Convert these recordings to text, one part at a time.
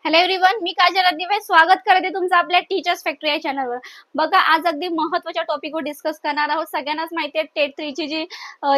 Hello everyone, मी काजल अद्दिवे स्वागत करते तुमचं आपल्या टीचर्स फॅक्टरी या चॅनलवर. बघा, आज अगदी महत्त्वाच्या टॉपिकवर डिस्कस करणार आहोत. सगळ्यांनाच माहिती आहे टेट 3 ची जी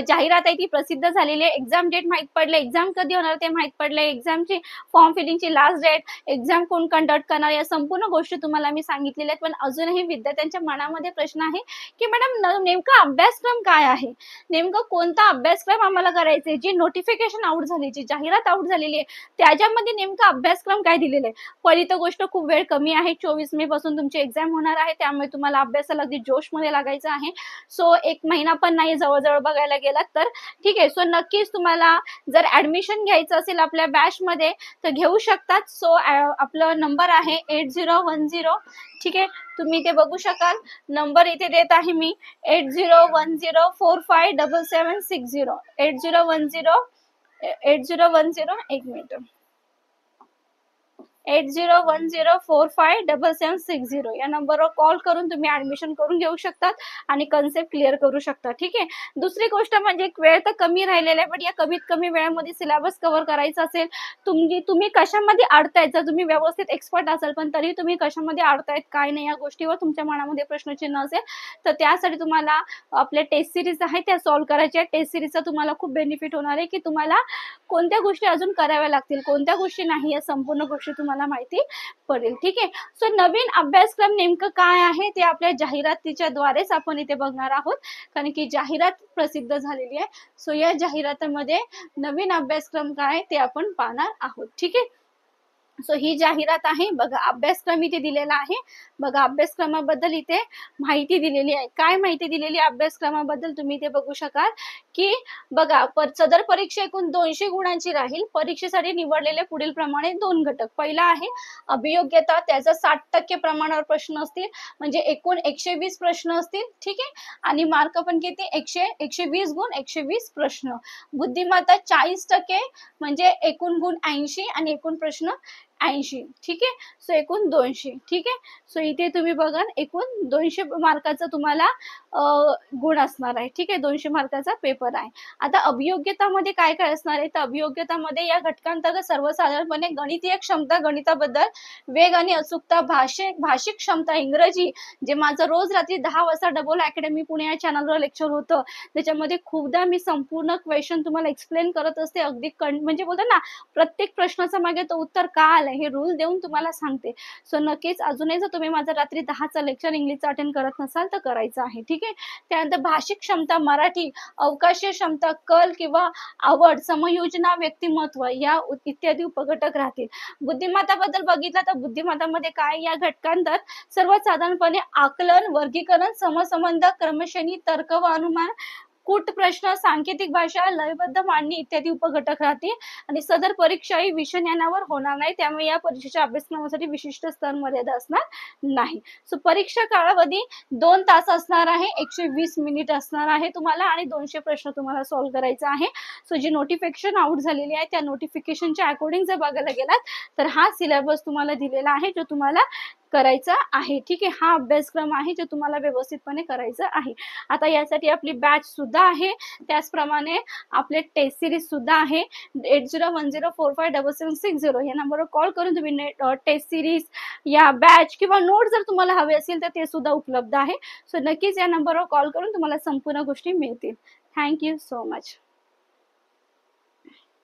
जाहिरात आहे ती प्रसिद्ध झालेली आहे. एक्झाम डेट माहित पडले, एक्झाम कधी होणार ते माहित पडले, एक्झामची फॉर्म फिलिंगची लास्ट डेट, एक्झाम कोण कंडक्ट करणार, या संपूर्ण गोष्टी तुम्हाला मी सांगितलेल्या आहेत. पण अजूनही विद्यार्थ्यांच्या मनामध्ये प्रश्न आहे की मॅडम नेमका अभ्यासक्रम काय आहे, नेमकं कोणता अभ्यासक्रम आम्हाला करायचा आहे. जी नोटिफिकेशन आउट झाली, जी जाहिरात आउट झालेली आहे, त्याच्यामध्ये नेमका अभ्यासक्रम काय दिलेला आहे. पहिली तर गोष्ट, खूप वेळ कमी आहे. 24 मे पासून तुमची एक्झाम होणार आहे, त्यामुळे तुम्हाला अभ्यासाला अगदी जोशमध्ये लागायचं आहे. सो एक महिना पण नाही जवळजवळ बघायला गेलात तर. ठीक आहे, सो नक्कीच तुम्हाला जर ऍडमिशन घ्यायचं असेल आपल्या बॅच मध्ये तर घेऊ शकतात. सो आपला नंबर आहे 8010. ठीक आहे, तुम्ही ते बघू शकाल. नंबर इथे देत आहे मी 8010457760. 8010 एक मिनिट, 8010457760 या नंबरवर कॉल करून तुम्ही ऍडमिशन करून घेऊ शकतात आणि कन्सेप्ट क्लिअर करू शकता. ठीक आहे, दुसरी गोष्ट म्हणजे वेळ तर कमी राहिलेला आहे, पण या कमीत कमी वेळेमध्ये सिलेबस कव्हर करायचा असेल, तुम्ही कशामध्ये अडतायत, जर तुम्ही व्यवस्थित एक्सपर्ट असाल पण तरी तुम्ही कशामध्ये अडतायत काय नाही या गोष्टीवर तुमच्या मनामध्ये प्रश्नचिन्ह असेल तर त्यासाठी तुम्हाला आपल्या टेस्ट सिरीज आहे त्या सॉल्व्ह करायच्या. टेस्ट सिरीजचा तुम्हाला खूप बेनिफिट होणार आहे की तुम्हाला कोणत्या गोष्टी अजून कराव्या लागतील, कोणत्या गोष्टी नाही, या संपूर्ण गोष्टी तुम्हाला माहिती पडेल. ठीक आहे, सो नवीन अभ्यासक्रम नेमकं काय आहे ते आपल्या जाहिरातीच्या द्वारेच आपण इथे बघणार आहोत, कारण की जाहिरात प्रसिद्ध झालेली आहे. सो या जाहिरातीमध्ये नवीन अभ्यासक्रम काय ते आपण पाहणार आहोत. ठीक आहे, सो ही जाहिरात आहे. बघा, अभ्यासक्रम इथे दिलेला आहे. बघा, अभ्यासक्रमाबद्दल इथे माहिती दिलेली आहे. काय माहिती दिलेली अभ्यासक्रमाबद्दल तुम्ही इथे बघू शकाल की बघा, सदर परीक्षा एकूण 200 गुणांची राहील. परीक्षेसाठी निवडलेले पुढील प्रमाणे 2 घटक. पहिला आहे अभियोग्यता, त्याचा 60% प्रमाणावर प्रश्न असतील, म्हणजे एकूण 120 प्रश्न असतील. ठीक आहे, आणि मार्क पण किती, 120 गुण 120 प्रश्न. बुद्धिमत्ता 40%, म्हणजे एकूण गुण 80 आणि एकूण प्रश्न 80. ठीक आहे, सो एकूण 200. ठीक आहे, सो इथे तुम्ही बघा एकूण 200 मार्काचा तुम्हाला गुण असणार आहे. ठीक आहे, 200 मार्काचा पेपर आहे. आता अभियोग्यतामध्ये काय काय असणार आहे, तर अभियोग्यतामध्ये या घटकांतर्गत सर्वसाधारणपणे गणितीय क्षमता, गणिताबद्दल वेग आणि अचूकता, भाषिक क्षमता, इंग्रजी, जे माझं रोज रात्री 10 वाजता डबल अकॅडमी पुणे या चॅनलवर लेक्चर होतं, त्याच्यामध्ये खूपदा मी संपूर्ण क्वेश्चन तुम्हाला एक्सप्लेन करत असते. अगदी म्हणजे बोलतो ना, प्रत्येक प्रश्नाचा मागे तो उत्तर का आलंय हे रूल देऊन तुम्हाला सांगते. सो नक्कीच अजूनही जर तुम्ही माझं रात्री 10चा लेक्चर इंग्लिशचा अटेंड करत नसाल तर करायचं आहे. ठीक आहे, त्यानंतर भाषिक क्षमता, मराठी, अवकाशीय क्षमता, कल किंवा आवड, समयोजना, व्यक्तिमत्व या इत्यादी उपघटक राहतील. बुद्धिमत्ताबद्दल बघितलं तर बुद्धिमत्तामध्ये काय, या घटकांतर्गत सर्वसाधारणपणे आकलन, वर्गीकरण, समसंबंध, क्रमश्रेणी, तर्क व अनुमान, कूट प्रश्न, सांकेतिक भाषा, लयबद्ध मांडणी इत्यादी उपघटक राहतील. आणि सदर परीक्षा ही विषय ज्ञानावर होणार नाही, त्यामुळे या परीक्षेच्या अभ्यासक्रमासाठी विशिष्ट स्तर मर्यादा असणार नाही. सो परीक्षा कालावधी 2 तास असणार आहे, 120 मिनिट असणार आहे तुम्हाला, आणि 200 प्रश्न तुम्हाला सॉल्व्ह करायचा आहे. सो जी नोटिफिकेशन आउट झालेली आहे त्या नोटिफिकेशनच्या अकॉर्डिंग जर बघायला गेलात तर हा सिलेबस तुम्हाला दिलेला आहे जो तुम्हाला करायचा आहे. ठीक आहे, हा अभ्यासक्रम आहे जो तुम्हाला व्यवस्थितपणे करायचा आहे. आता यासाठी आपली बॅच सुद्धा आहे, त्याचप्रमाणे आपले टेस्ट सिरीज सुद्धा आहे. 8010457760 या नंबरवर कॉल करून तुम्ही टेस्ट सिरीज या बॅच किंवा नोट जर तुम्हाला हवे असेल तर ते सुद्धा उपलब्ध आहे. सो नक्कीच या नंबरवर कॉल करून तुम्हाला संपूर्ण गोष्टी मिळतील. Thank you so much.